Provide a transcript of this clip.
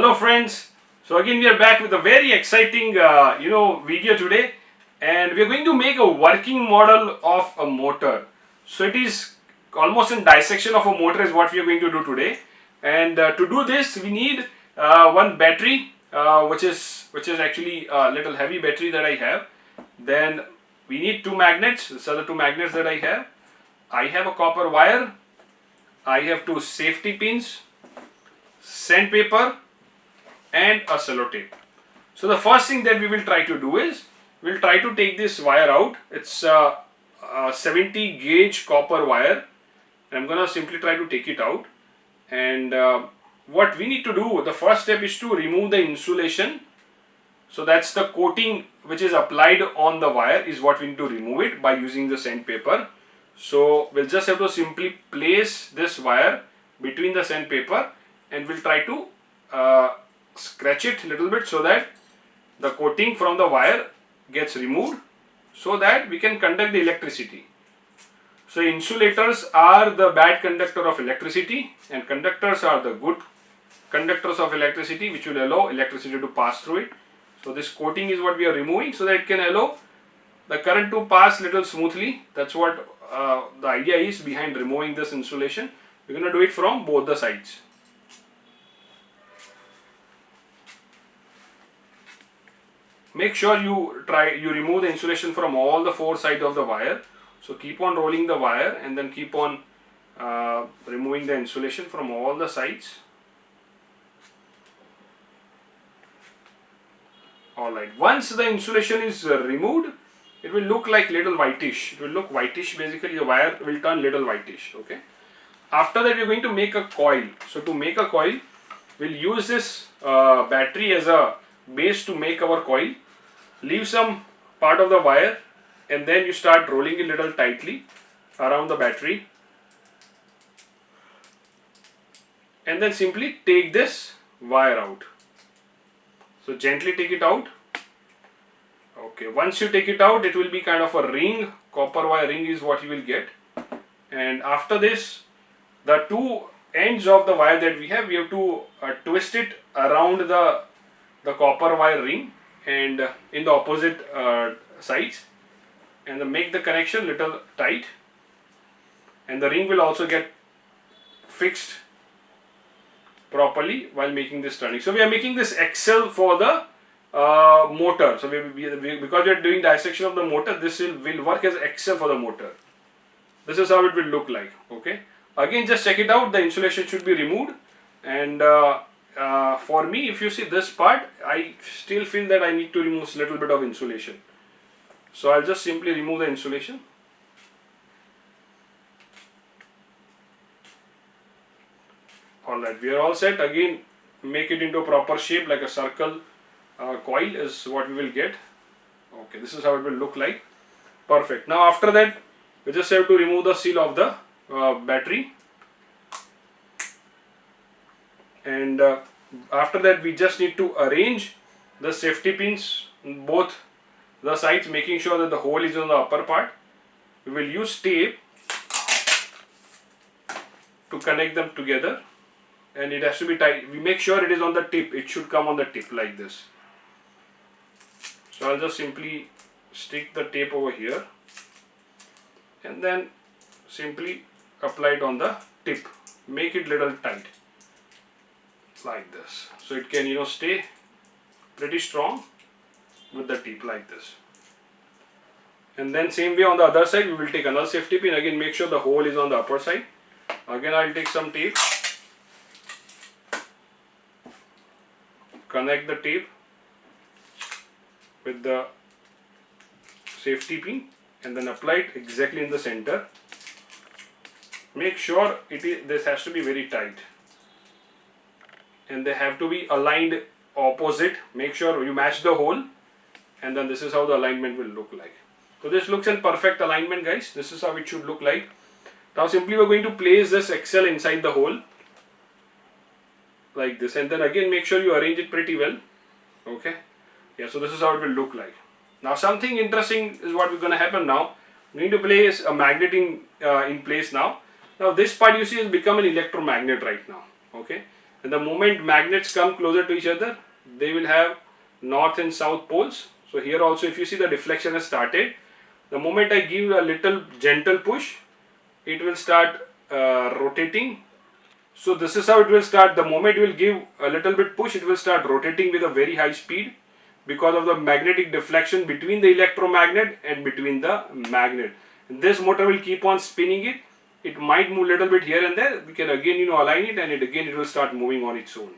Hello friends. So again we are back with a very exciting video today, and we are going to make a working model of a motor. So it is almost in dissection of a motor is what we are going to do today, and to do this we need one battery which is actually a little heavy battery that I have. Then we need two magnets. These are the two magnets that I have. I have a copper wire. I have two safety pins, sandpaper, and a sellotape. So the first thing that we will try to do is we'll try to take this wire out. It's a 70 gauge copper wire. I'm gonna simply try to take it out. And what we need to do, the first step is to remove the insulation. So that's the coating which is applied on the wire is what we need to remove it by using the sandpaper. So we'll just have to simply place this wire between the sandpaper, and we'll try to scratch it a little bit so that the coating from the wire gets removed so that we can conduct the electricity. So insulators are the bad conductor of electricity, and conductors are the good conductors of electricity, which will allow electricity to pass through it. So this coating is what we are removing so that it can allow the current to pass little smoothly. That's what the idea is behind removing this insulation. We're going to do it from both the sides. Make sure you remove the insulation from all the four sides of the wire. So keep on rolling the wire and then keep on removing the insulation from all the sides. Alright, once the insulation is removed, it will look like little whitish. It will look whitish, basically the wire will turn little whitish. Okay. After that we are going to make a coil. So to make a coil, we'll use this battery as a base to make our coil. Leave some part of the wire and then you start rolling it little tightly around the battery, and then simply take this wire out. So gently take it out. Okay, once you take it out, it will be kind of a ring, copper wire ring is what you will get. And after this, the two ends of the wire that we have to twist it around the copper wire ring and in the opposite sides, and then make the connection little tight, and the ring will also get fixed properly while making this turning. So we are making this axle for the motor. So because we are doing dissection of the motor, this will work as axle for the motor. This is how it will look like. Okay. Again, just check it out. The insulation should be removed, and for me, if you see this part, I still feel that I need to remove a little bit of insulation. So I'll just simply remove the insulation. Alright, we are all set. Again, make it into a proper shape like a circle coil is what we will get. Okay, this is how it will look like. Perfect. Now after that, we just have to remove the seal of the battery, and after that we just need to arrange the safety pins on both the sides, making sure that the hole is on the upper part. We will use tape to connect them together, and it has to be tight. We make sure it is on the tip. It should come on the tip like this. So I'll just simply stick the tape over here and then simply apply it on the tip. Make it little tight like this, so it can stay pretty strong with the tip like this. And then same way on the other side, we will take another safety pin. Again, make sure the hole is on the upper side. Again, I'll take some tape, connect the tape with the safety pin, and then apply it exactly in the center. Make sure this has to be very tight, and they have to be aligned opposite. Make sure you match the hole, and then this is how the alignment will look like. So this looks in perfect alignment, guys. This is how it should look like. Now simply we're going to place this axle inside the hole like this, and then again make sure you arrange it pretty well. Okay. Yeah, so this is how it will look like. Now something interesting is what we're going to happen now. We need to place a magnet in place now. Now this part you see has become an electromagnet right now. Okay. And the moment magnets come closer to each other, they will have north and south poles. So here also, if you see, the deflection has started. The moment I give a little gentle push, it will start rotating. So this is how it will start. The moment you will give a little bit push, it will start rotating with a very high speed because of the magnetic deflection between the electromagnet and between the magnet. This motor will keep on spinning it. It might move a little bit here and there. We can again align it, and it will start moving on its own.